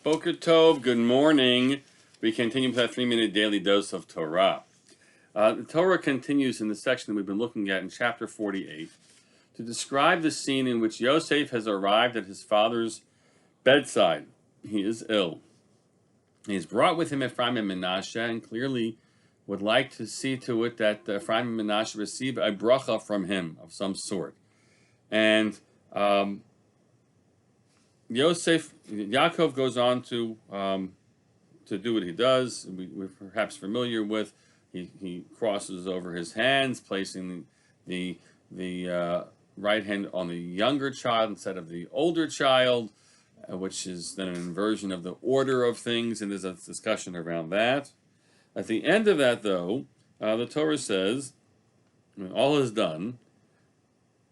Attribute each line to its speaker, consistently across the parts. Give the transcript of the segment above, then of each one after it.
Speaker 1: Boker Tov, good morning. We continue with our 3-minute daily dose of Torah. The Torah continues in the section that we've been looking at in chapter 48 to describe the scene in which Yosef has arrived at his father's bedside. He is ill. He has brought with him Ephraim and Menashe and clearly would like to see to it that Ephraim and Menashe receive a bracha from him of some sort. And Yaakov goes on to do what he does. We're perhaps familiar with. He crosses over his hands, placing the right hand on the younger child instead of the older child, which is then an inversion of the order of things, and there's a discussion around that. At the end of that, though, the Torah says, when all is done,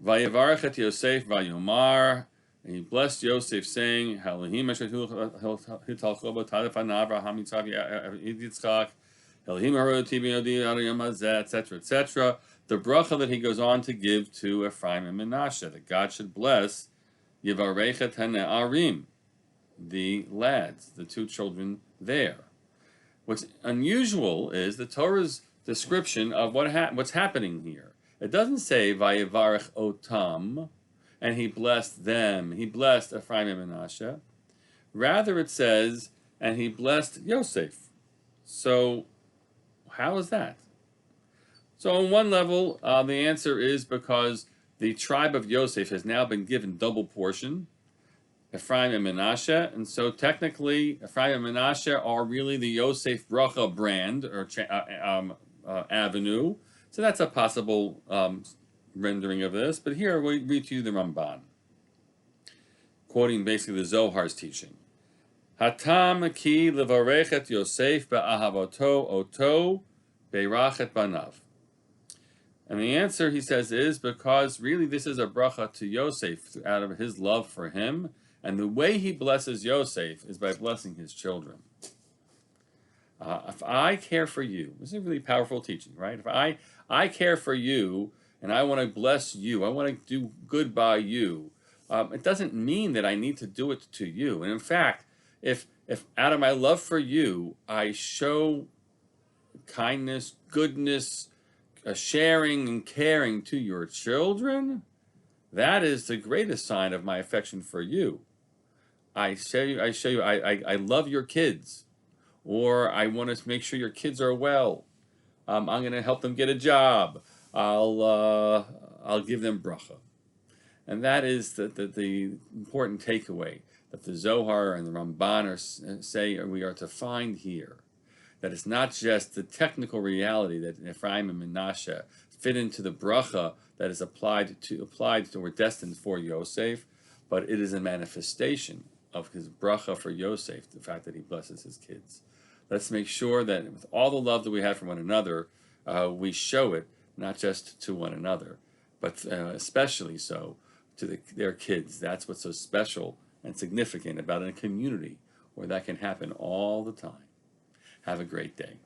Speaker 1: Vayevarech et Yosef vayomar, and he blessed Yosef, saying, Elohim asher hitalcho bo tadef ana Avraham Yitzchak, Elohim haroti b'yodi ad yom hazeh, etc., etc. The bracha that he goes on to give to Ephraim and Menashe, that God should bless Yivarech et hane'arim, the lads, the two children there. What's unusual is the Torah's description of what's happening here. It doesn't say Vayevarech otam, and he blessed them. He blessed Ephraim and Menashe. Rather, it says, and he blessed Yosef. So, how is that? So, on one level, the answer is because the tribe of Yosef has now been given double portion, Ephraim and Menashe, and so technically, Ephraim and Menashe are really the Yosef bracha brand or avenue. So that's a possible rendering of this, but here we read to you the Ramban, quoting basically the Zohar's teaching. Hatam ki levarech et Yosef be'ahavoto oto be'rach et banav. And the answer, he says, is because really this is a bracha to Yosef out of his love for him, and the way he blesses Yosef is by blessing his children. If I care for you, this is a really powerful teaching, right? If I care for you, and I want to bless you, I want to do good by you, it doesn't mean that I need to do it to you. And in fact, if out of my love for you, I show kindness, goodness, sharing and caring to your children, that is the greatest sign of my affection for you. I love your kids, or I want to make sure your kids are well. I'm going to help them get a job. I'll give them bracha. And that is the important takeaway that the Zohar and the Ramban say we are to find here. That it's not just the technical reality that Ephraim and Menashe fit into the bracha that is applied to or destined for Yosef, but it is a manifestation of his bracha for Yosef, the fact that he blesses his kids. Let's make sure that with all the love that we have for one another, we show it not just to one another, but especially so to their kids. That's what's so special and significant about a community where that can happen all the time. Have a great day.